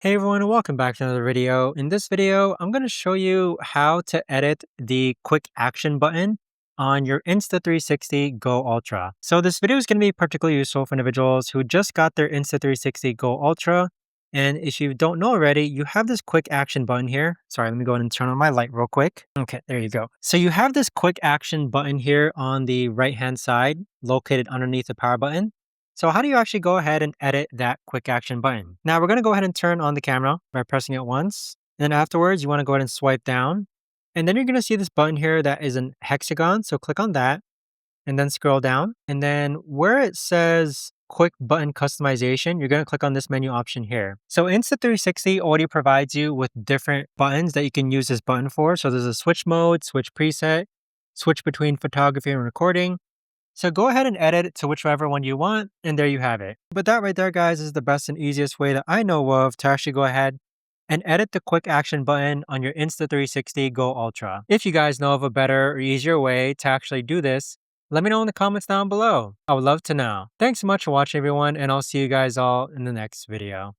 Hey everyone, and welcome back to another video. In this video, I'm going to show you how to edit the quick action button on your Insta360 Go Ultra. So this video is going to be particularly useful for individuals who just got their Insta360 Go Ultra. And if you don't know already, you have this quick action button here. Sorry, let me go ahead and turn on my light real quick. Okay, there you go. So you have this quick action button here on the right-hand side, located underneath the power button. So how do you actually go ahead and edit that quick action button? Now we're going to go ahead and turn on the camera by pressing it once. And then afterwards, you want to go ahead and swipe down. And then you're going to see this button here that is an hexagon. So click on that and then scroll down. And then where it says quick button customization, you're going to click on this menu option here. So Insta360 already provides you with different buttons that you can use this button for. So there's a switch mode, switch preset, switch between photography and recording. So go ahead and edit it to whichever one you want, and there you have it. But that right there, guys, is the best and easiest way that I know of to actually go ahead and edit the quick action button on your Insta360 Go Ultra. If you guys know of a better or easier way to actually do this, let me know in the comments down below. I would love to know. Thanks so much for watching, everyone, and I'll see you guys all in the next video.